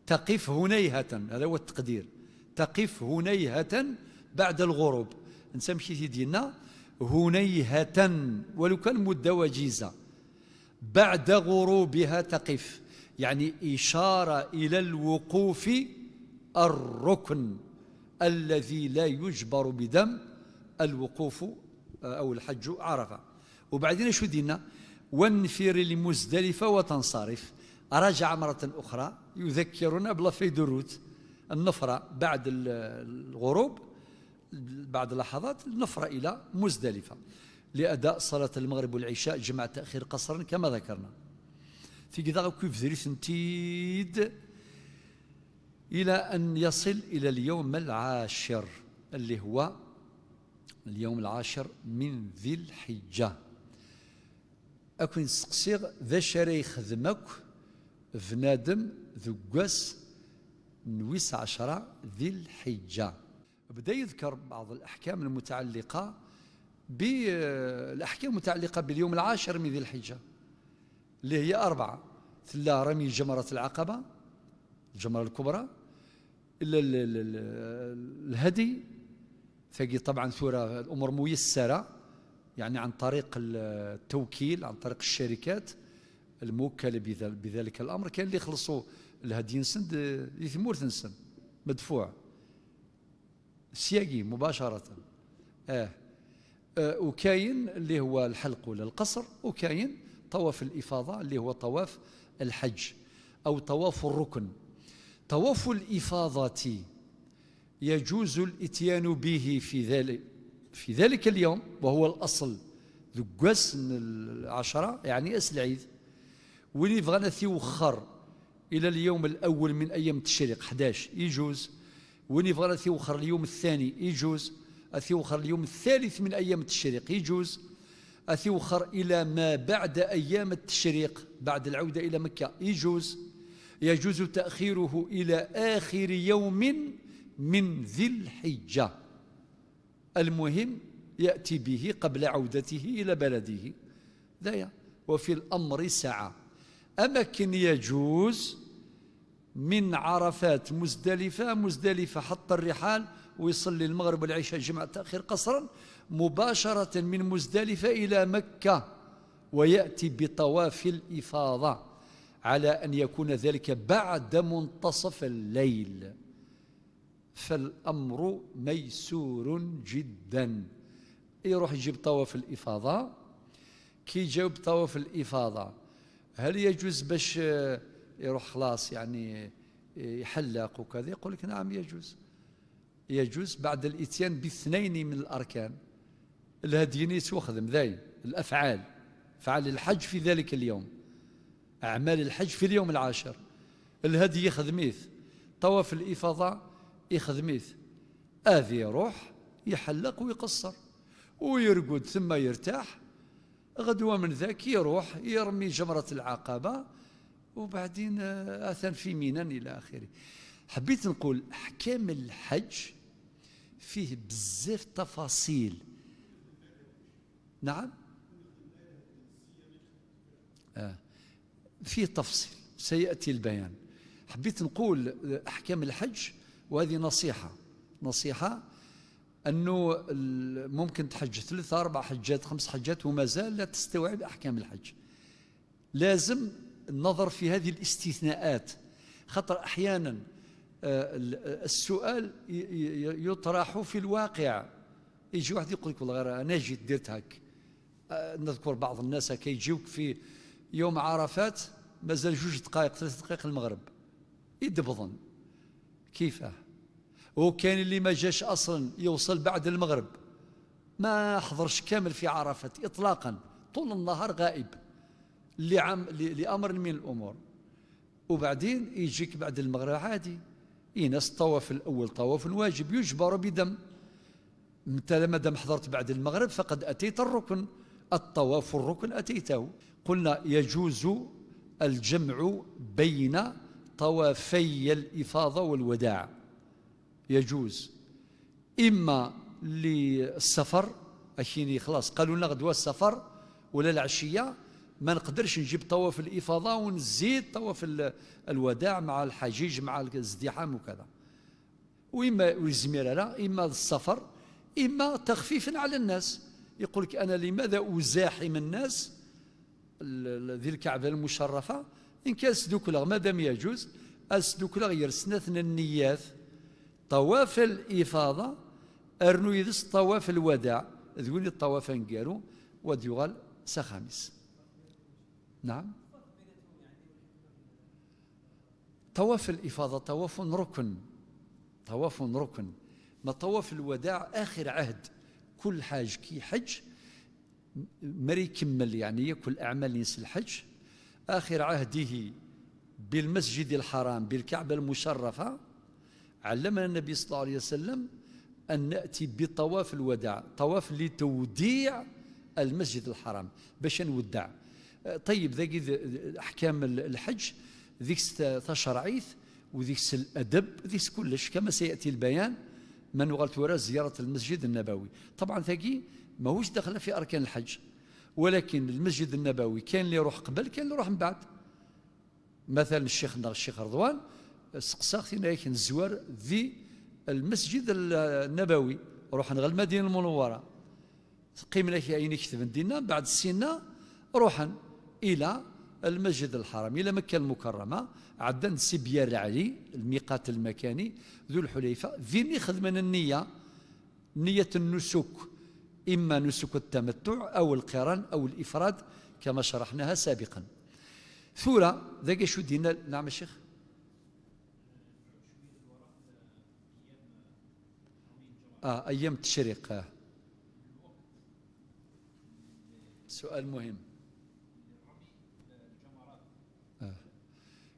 تقف هنيهة، هذا هو التقدير. تقف هنيهة بعد الغروب، نسمشي ديالنا هنيهة ولو كان مدة وجيزة. بعد غروبها تقف، يعني إشارة إلى الوقوف الركن الذي لا يجبر بدم، الوقوف أو الحج عرفة. وبعدين شو دينا؟ وانفر لمزدلفة وتنصرف. رجع مرة أخرى يذكرنا بلا فيدروت النفرة بعد الغروب، بعد لحظات النفرة إلى مزدلفة لأداء صلاة المغرب والعشاء جمع تأخير قصرا كما ذكرنا. في كذا كيف ذريث نتيد إلى أن يصل إلى اليوم العاشر، اللي هو اليوم العاشر من ذي الحجة. أكون سقسيغ ذا شري يخدمك فنادم ذقاس نويس 10 ذي الحجة. بدأ يذكر بعض الأحكام المتعلقة بالأحكام المتعلقة باليوم العاشر من ذي الحجة، اللي هي 4: ثلا رمي جمرة العقبة، الجمرة الكبرى، الهدي، ثقي طبعا ثورة الأمور ميسرة، يعني عن طريق التوكيل، عن طريق الشركات الموكلة بذلك الأمر. كان اللي يخلصوا الهدي نسند يثمور تنسن مدفوع سياقي مباشرة. وكاين اللي هو الحلق ولا القصر، وكاين طواف الإفاضة اللي هو طواف الحج أو طواف الركن. طواف الإفاضة يجوز الإتيان به في ذلك اليوم، وهو الأصل ذقاس 10 يعني أس العيد. واللي بغانا ثيوخر إلى اليوم الأول من أيام التشريق 11 يجوز، واللي بغانا ثيوخر اليوم الثاني يجوز، أثيوخر اليوم الثالث من أيام التشريق يجوز، أثيوخر إلى ما بعد أيام التشريق بعد العودة إلى مكة يجوز. يجوز تأخيره إلى آخر يوم من ذي الحجة، المهم يأتي به قبل عودته إلى بلده ذايا. وفي الأمر سعة. أماكن يجوز من عرفات مزدلفة حط الرحال ويصلي المغرب والعشاء جمع تأخير قصرا مباشرة من مزدلفة إلى مكة، ويأتي بطواف الإفاضة على أن يكون ذلك بعد منتصف الليل. فالأمر ميسور جدا. يروح يجيب طواف الإفاضة. كي يجاوب طواف الإفاضة هل يجوز باش يروح خلاص يعني يحلق وكذا؟ يقول لك نعم يجوز. يجوز بعد الاتيان باثنين من الأركان. الهديين يتوخذم ذاي الأفعال، أفعال الحج في ذلك اليوم، أعمال الحج في اليوم العاشر. الهدي يخدميث، طواف الإفاضة يخدميث، آذي يروح يحلق ويقصر ويرقد ثم يرتاح. غدوة من ذاك يروح يرمي جمرة العقبة وبعدين أثن في مينا إلى آخره. حبيت نقول أحكام الحج فيه بزاف تفاصيل. نعم فيه تفصيل سيأتي البيان. حبيت نقول أحكام الحج، وهذه نصيحة أنه ممكن تحج 3 4 حجات 5 حجات وما زال لا تستوعب أحكام الحج. لازم النظر في هذه الاستثناءات، خاطر أحيانا السؤال يطرح في الواقع. يجي واحد يقول لك والله غير أنا جيت درت هك. نذكر بعض الناس كي يجيوك في يوم عرفات مازال 2 دقائق 3 دقائق المغرب يدبضن كيفاه. وكان اللي ما جاش أصلا يوصل بعد المغرب ما حضرش كامل في عرفات إطلاقا، طول النهار غائب لأمر من الأمور. وبعدين يجيك بعد المغرب عادي ينس الطواف الأول طواف واجب يجبر بدم. انت ما دام حضرت بعد المغرب فقد أتيت الركن، الطواف الركن أتيته. قلنا يجوز الجمع بين طوافي الإفاضة والوداع، يجوز إما للسفر أكيني خلاص قالوا لنا غدوة السفر ولا العشية ما نقدرش نجيب طواف الإفاضة ونزيد طواف الوداع مع الحجيج مع الازدحام وكذا، وإما ويزمير لا إما السفر إما تخفيفا على الناس. يقول لك أنا لماذا أزاحم الناس ذي الكعبة المشرفة إن كان سدوكلا مادام يجوز السدوكلا يرسنثنا النيات طواف الإفاضة أرنو يدس طواف الوداع ذوني الطواف نقارو وديغال سخامس. نعم طواف الإفاضة طواف ركن، طواف ركن. ما طواف الوداع آخر عهد كل حاج كي حج مري كمل يعني كل أعمال ينس الحج آخر عهده بالمسجد الحرام بالكعبة المشرفة. علمنا النبي صلى الله عليه وسلم أن نأتي بطواف الوداع، طواف لتوديع المسجد الحرام باش نودع. طيب ذاك أحكام الحج ذيك تشرعيث وذيك الأدب ذيك كلش كما سيأتي البيان من وغلت وراء زيارة المسجد النبوي. طبعا ذاكي ماهوش داخل في أركان الحج، ولكن المسجد النبوي كان اللي يروح قبل كان اللي يروح من بعد. مثلا الشيخ رضوان سقساختنا ياك الزوار ذي المسجد النبوي روح نغل المدينة المنورة قيمنا كاين يكتب دينا بعد السنة روحا إلى المسجد الحرام إلى مكة المكرمة عدن سبيار العلي الميقات المكاني ذو الحليفة ذي خدمنا النية نية النسك إما نسك التمتع أو القران أو الإفراد كما شرحناها سابقا. ثورة ذاك شو دينا. نعم الشيخ أيام التشريق سؤال مهم.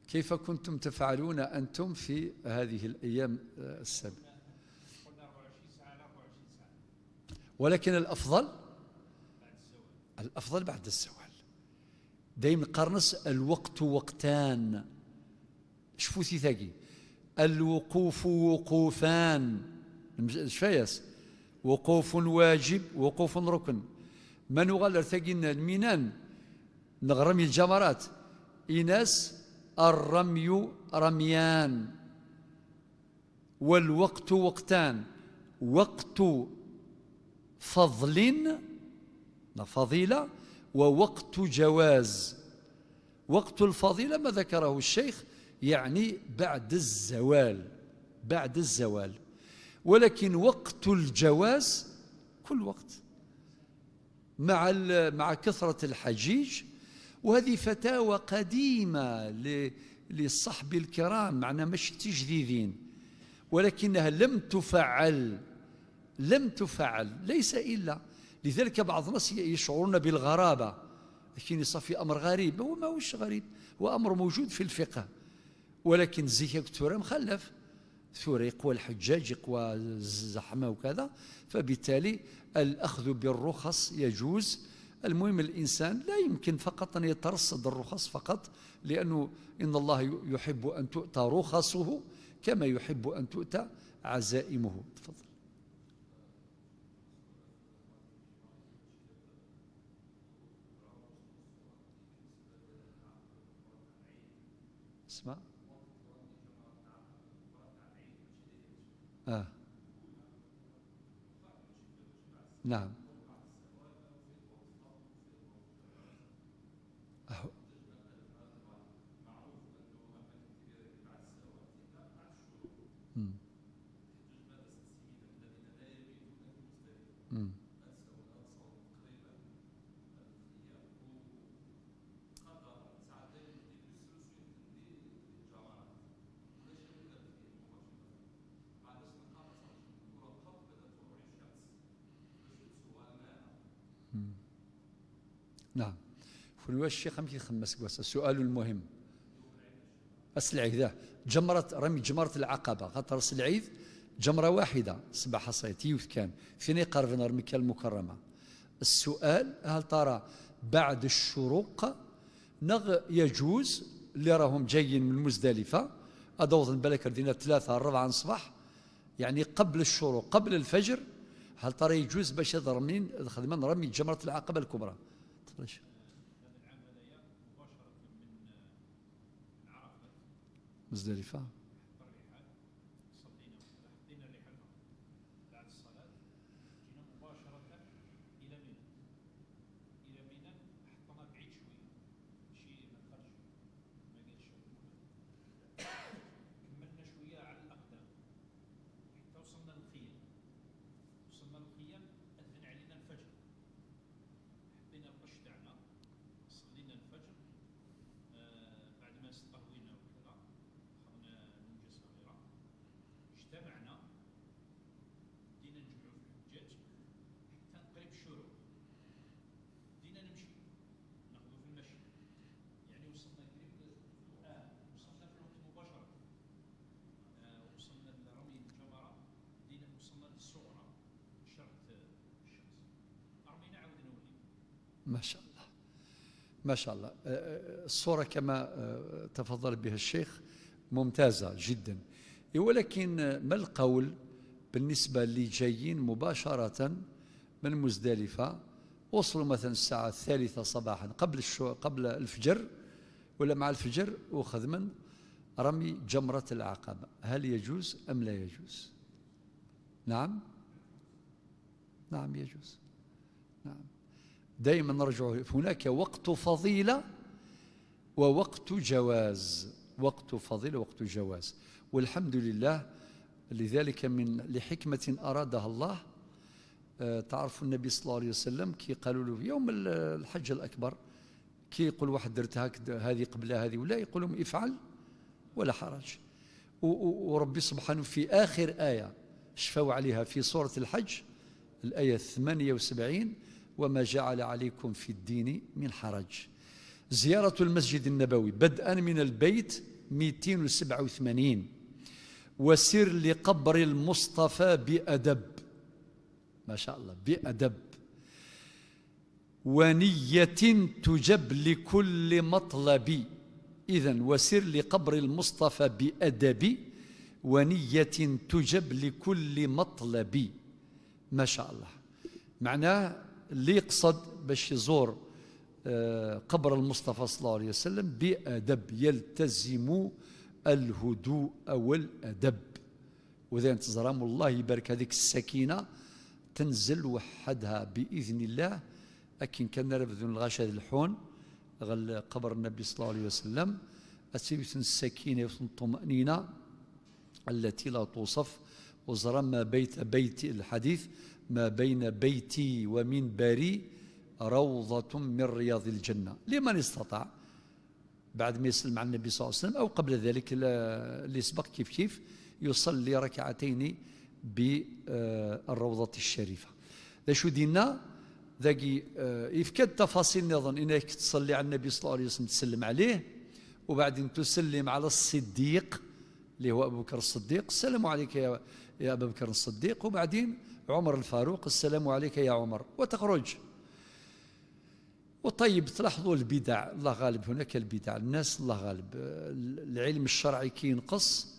كيف كنتم تفعلون أنتم في هذه الأيام السابقة؟ ولكن الأفضل بعد الزوال. دايما قرنس الوقت وقتان. شوفوا ثاقي الوقوف وقوفان شفايس وقوف واجب وقوف ركن. من غالر ثاقينا المينان نغرمي الجمرات إناس الرمي رميان والوقت وقتان وقت فضل فضيلة ووقت جواز. وقت الفضيلة ما ذكره الشيخ يعني بعد الزوال بعد الزوال، ولكن وقت الجواز كل وقت مع كثرة الحجيج. وهذه فتاوى قديمة للصحب الكرام معنا مش تجديدين، ولكنها لم تفعل ليس إلا لذلك بعض الناس يشعرون بالغرابة لكن يصفي أمر غريب. هو ما هوش غريب، هو أمر موجود في الفقه، ولكن زيك ثورة مخلف ثورة يقوى الحجاج يقوى الزحمة وكذا، فبالتالي الأخذ بالرخص يجوز. المهم الإنسان لا يمكن فقط أن يترصد الرخص فقط، لأنه إن الله يحب أن تؤتى رخصه كما يحب أن تؤتى عزائمه. تفضل. اسمع نعم نعم. فنواش الشيخ هم يخمس قوس. السؤال المهم العيد ذا رمي جمرة العقبة خاطر العيد جمرة واحدة 7 حصيات يوث كان فين يقرب نهر مكة المكرمة. السؤال هل ترى بعد الشروق يجوز اللي راهم جايين من مزدلفة أدوظ بالك ردينا 3 4 الصباح يعني قبل الشروق قبل الفجر هل ترى يجوز باش هذا خدمة رمي جمرة العقبة الكبرى؟ تفضل. مزدلفة. ما شاء الله ما شاء الله. الصورة كما تفضل بها الشيخ ممتازة جدا، ولكن ما القول بالنسبة اللي جايين مباشرة من مزدلفة، وصلوا مثلا الساعة 3 صباحا قبل الفجر ولا مع الفجر، وخذ من رمي جمرة العقبة، هل يجوز أم لا يجوز؟ نعم يجوز. نعم، دائما نرجع هناك وقت فضيلة ووقت جواز، وقت فضيلة ووقت جواز، والحمد لله. لذلك لحكمة أرادها الله، تعرف النبي صلى الله عليه وسلم كي قالوا له في يوم الحج الأكبر، كي يقول واحد درت هذه قبل هذه ولا يقول لهم افعل ولا حرج. وربي سبحانه في آخر آية شفوا عليها في سورة الحج، الآية 78: وما جعل عليكم في الدين من حرج. زيارة المسجد النبوي بدءا من البيت 287، وسر لقبر المصطفى بأدب، ما شاء الله بأدب، ونية تجب لكل مطلب. إذن وسر لقبر المصطفى بأدب ونية تجب لكل مطلب. ما شاء الله. معناه اللي يقصد باش يزور قبر المصطفى صلى الله عليه وسلم بأدب، يلتزم الهدوء والأدب، وإذا انتظرام الله يبارك هذيك السكينة تنزل وحدها بإذن الله. لكن كان نرفذ الغاشة الحون غل قبر النبي صلى الله عليه وسلم، أسيبت السكينة والطمأنينة التي لا توصف. وزرا ما بيت الحديث ما بين بيتي ومنبري روضة من رياض الجنة، لمن استطاع بعد ما يسلم على النبي صلى الله عليه وسلم أو قبل ذلك اللي سبق كيف يصلي ركعتين بالروضة الشريفة. ذا شو دينا ذاكي يفكد تفاصيل نظن انك تصلي على النبي صلى الله عليه وسلم تسلم عليه، وبعدين تسلم على الصديق اللي هو ابو بكر الصديق، السلام عليك يا ابا بكر الصديق، وبعدين عمر الفاروق، السلام عليك يا عمر، وتخرج. وطيب تلاحظوا البدع، الله غالب هناك البدع، الناس الله غالب العلم الشرعي كي ينقص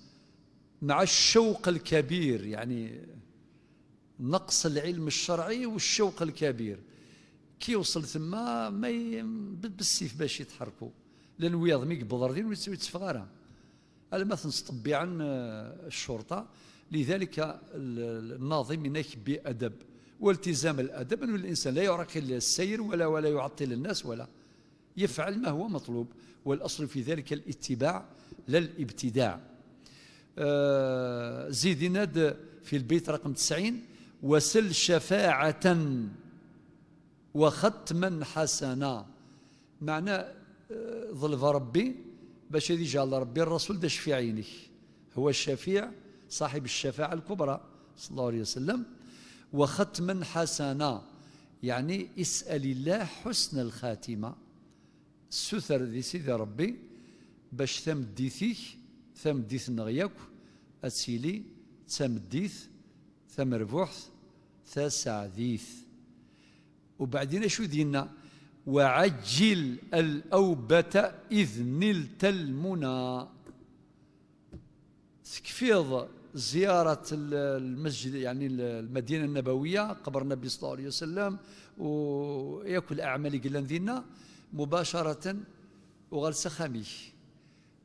مع الشوق الكبير، يعني نقص العلم الشرعي والشوق الكبير كي يوصل ثم ما بالسيف باش يتحركوا، لان وياض مي يقبض ردين ويتفغارها على ما تنصطبي عن الشرطه. لذلك الناظم هناك بأدب والتزام الأدب، أن الإنسان لا يعرقل السير ولا يعطل الناس ولا يفعل ما هو مطلوب، والأصل في ذلك الاتباع لا الابتداع. زيد ناد في البيت رقم 90: وسل شفاعة وختما حسنا. معنى ظلف ربي باش يجعل ربي الرسول دا شفيع عينك، هو الشفيع صاحب الشفاعة الكبرى صلى الله عليه وسلم. وختما حسنا يعني اسأل الله حسن الخاتمة، السثر ذي سيدي ربي باش ثمديثيك ثمديث نغياك أتسيلي ثمديث ثمربوحث ثسعديث. وبعدين شو دينا؟ وعجل الأوبة إذ نلت المنى. تكفيض زيارة المسجد يعني المدينة النبوية قبر النبي صلى الله عليه وسلم ويأكل أعمال قلن دينا مباشرة وغلس خميش.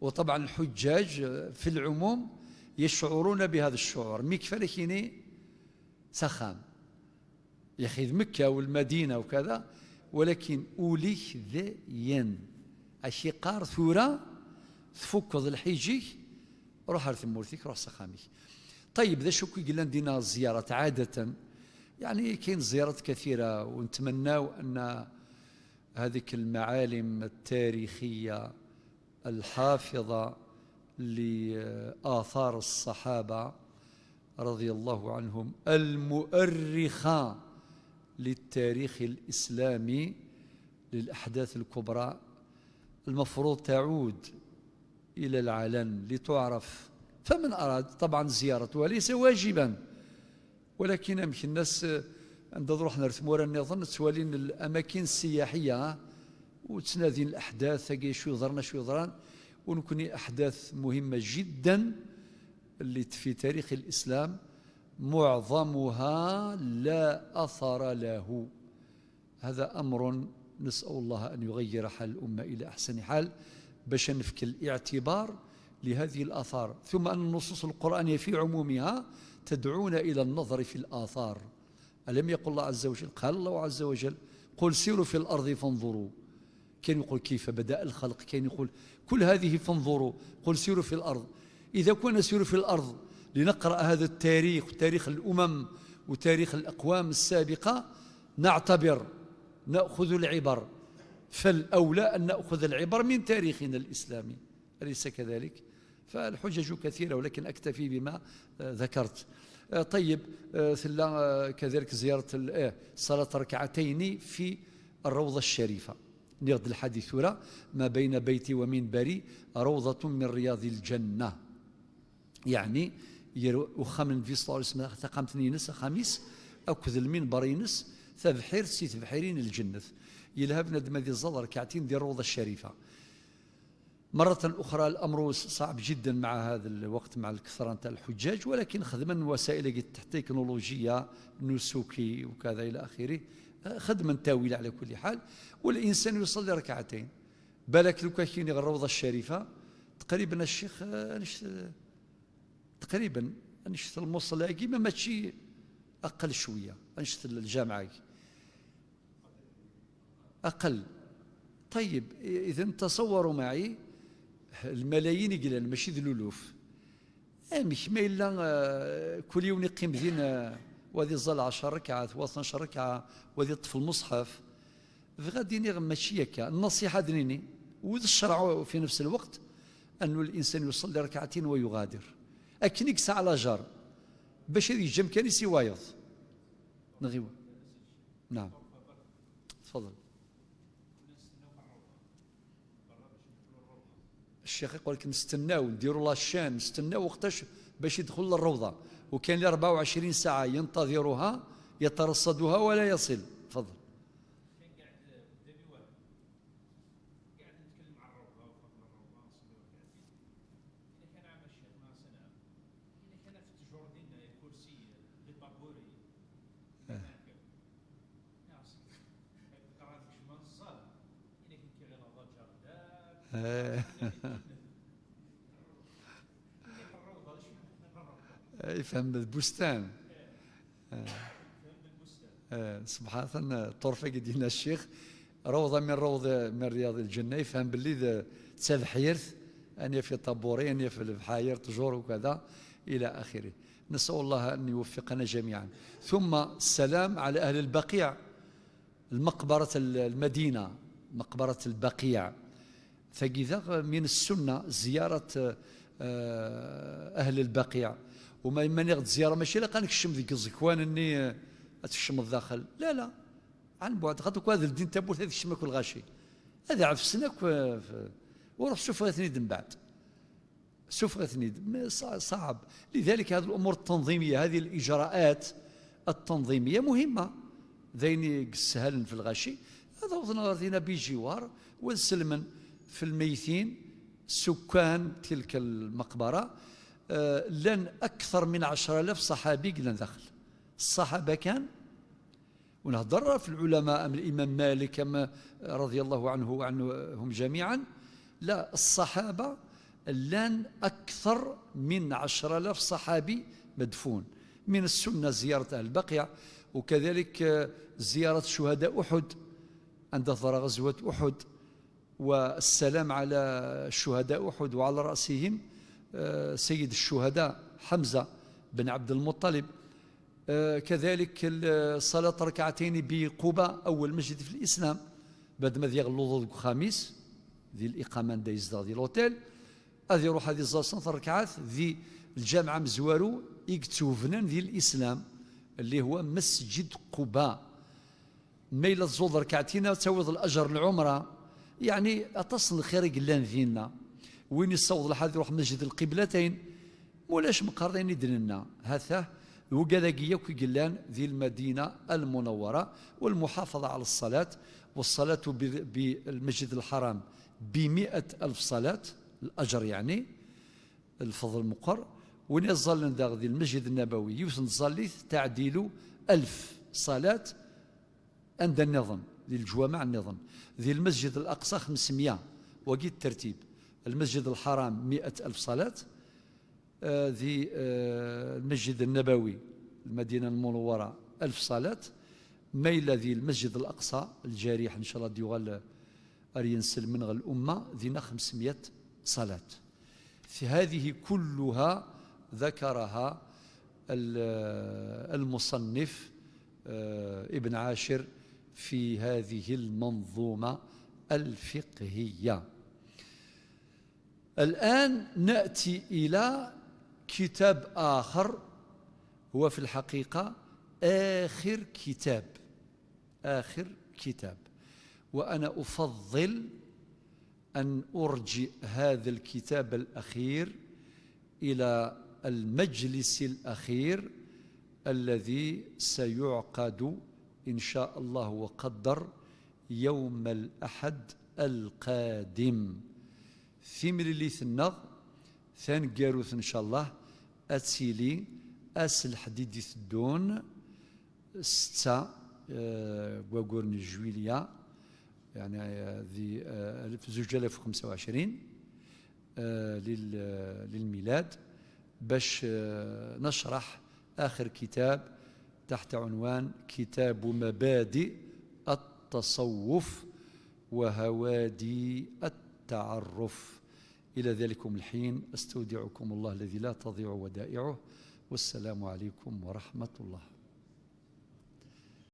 وطبعا الحجاج في العموم يشعرون بهذا الشعور ميكفالكيني سخام يخيذ مكة والمدينة وكذا، ولكن أوليك ذا ين أشي قار ثورة تفكض الحيجي روح على ثمورتك روح سخامي. طيب ذا شكو قلنا دينا الزيارة عادة يعني كاين زيارات كثيرة، ونتمناو أن هذه المعالم التاريخية الحافظة لآثار الصحابة رضي الله عنهم المؤرخة للتاريخ الإسلامي للأحداث الكبرى المفروض تعود إلى العلن لتعرف. فمن أراد طبعا زيارتها ليس واجبا، ولكن يمكن الناس عند نروح نرثمورا نظن توالين الأماكن السياحية وتنادين الأحداث شو يضرنا شو يضران، ونكون أحداث مهمة جدا اللي في تاريخ الإسلام معظمها لا أثر له. هذا أمر نسأل الله أن يغير حال الأمة إلى أحسن حال باش نفك الاعتبار لهذه الآثار. ثم أن النصوص القرآنية في عمومها تدعونا إلى النظر في الآثار. ألم يقل الله عز وجل؟ قال الله عز وجل قل سيروا في الأرض فانظروا. كان يقول كيف بدأ الخلق، كان يقول كل هذه فانظروا. قل سيروا في الأرض. إذا كنا نسير في الأرض لنقرأ هذا التاريخ وتاريخ الأمم وتاريخ الأقوام السابقة نعتبر نأخذ العبر، فالأولى أن نأخذ العبر من تاريخنا الإسلامي، أليس كذلك؟ فالحجج كثيرة ولكن أكتفي بما ذكرت. طيب كذلك زيارة صلاة ركعتين في الروضة الشريفة. نغد الحديث ما بين بيتي ومنبري روضة من رياض الجنة، يعني وخامن في صلى الله عليه وسلم تقامت نينس خميس أكذ المنبر ينس تبحير سيت بحيرين الجنة يلهب ندم ذي الزضر ركعتين دي الروضة الشريفة. مرة أخرى الأمر صعب جدا مع هذا الوقت مع الكثرة نتاع الحجاج، ولكن خدما وسائل التكنولوجية نسوكي وكذا إلى آخره خدمة تاويل على كل حال، والإنسان يصلي ركعتين. بالك لو كاين الروضة الشريفة تقريبا الشيخ تقريبا نشت المصلى كيما ماشي أقل شوية، نشت الجامعة أقل. طيب إذا تصوروا معي الملايين يقلن ماشي ذي الألوف مش ما إلا كل يوم يقيم ذين وذي ظل 10 ركعات و12 ركعة وذي طفل المصحف غادي نغم ماشي هكا. النصيحة دنيني وذ الشرع في نفس الوقت أن الإنسان يصلي ركعتين ويغادر أكنيك ساعة على جار باش هذه الجم كان يسيوايض نغيو. نعم تفضل. الشيخ يقول لك نستناو نديروا لاشين نستناو وقتاش باش يدخل للروضة، وكان 24 ساعة ينتظرها يترصدها ولا يصل. تفضل. يفهم بالبستان. سبحان الله طرفة ديالنا الشيخ روضة من رياض الجنة، يفهم باللي تسال حيرث أن في طابوري أن في البحاير تجور وكذا إلى آخره. نسأل الله أن يوفقنا جميعا. ثم السلام على أهل البقيع، المقبرة المدينة مقبرة البقيع، فكذا من السنة زيارة أهل البقيع. وما يغد زيارة ماشي لا نكشم ذيك الزكوان اني تشم الداخل، لا لا عن بعد خاطر هذا الدين تابوت هذا الشمك والغاشي هذا عفسناك وروح شوف غثنيد من بعد شوف غثنيد صعب. لذلك هذه الامور التنظيميه هذه الاجراءات التنظيميه مهمه ذيني سهل في الغاشي. هذا وضنا بجوار والسلم في الميتين سكان تلك المقبره لن أكثر من 10,000 صحابي قلنا داخل الصحابة كان، ونهضر في العلماء من الإمام مالك رضي الله عنه وعنهم جميعا. لا، الصحابة لن أكثر من 10,000 صحابي مدفون. من السنة زيارة أهل البقيع، وكذلك زيارة شهداء أحد عند غزوة أحد، والسلام على شهداء أحد وعلى رأسهم سيد الشهداء حمزة بن عبد المطلب. كذلك صلاة ركعتين بقباء، أول مسجد في الإسلام بعد ما يغلو الخميس ذي الإقامة دايز دي الأوتيل، هذه يروح هذه الصلاة ركعات ذي الجامعة مزوارو يكتوفنان ذي الإسلام اللي هو مسجد قباء. ميلة زود ركعتين تعوض الأجر العمرة، يعني أتصل الخير قلان ذينا وين يصوض لحد يروح مسجد القبلتين مولاش مقارنين يدلنا هذا وكذاكيا قلان ذي المدينة المنورة. والمحافظة على الصلاة، والصلاة بالمسجد الحرام ب100,000 صلاة الأجر، يعني الفضل المقر. وين يظل ذي المسجد النبوي يوسن ظليث تعديل 1000 صلاة عند النظام للجوامع النظام. ذي المسجد الأقصى 500 وقيت الترتيب. المسجد الحرام 100,000 صلاة. ذي المسجد النبوي المدينة المنورة 1000 صلاة. ميل ذي المسجد الأقصى الجارح إن شاء الله ديوغال أرينسل من الأمة ذينا 500 صلاة. في هذه كلها ذكرها المصنف ابن عاشر في هذه المنظومة الفقهية. الآن نأتي إلى كتاب آخر، هو في الحقيقة آخر كتاب، وأنا أفضل أن أرجئ هذا الكتاب الأخير إلى المجلس الأخير الذي سيعقد إن شاء الله وقدر يوم الأحد القادم في مليليث النغ ثان قاروث إن شاء الله أتسيلي أسل حديدي الدون 6 وقورن جويليا، يعني ذي 2025 للميلاد، باش نشرح آخر كتاب تحت عنوان كتاب مبادئ التصوف وهوادي التعرف. إلى ذلكم الحين أستودعكم الله الذي لا تضيع ودائعه، والسلام عليكم ورحمة الله.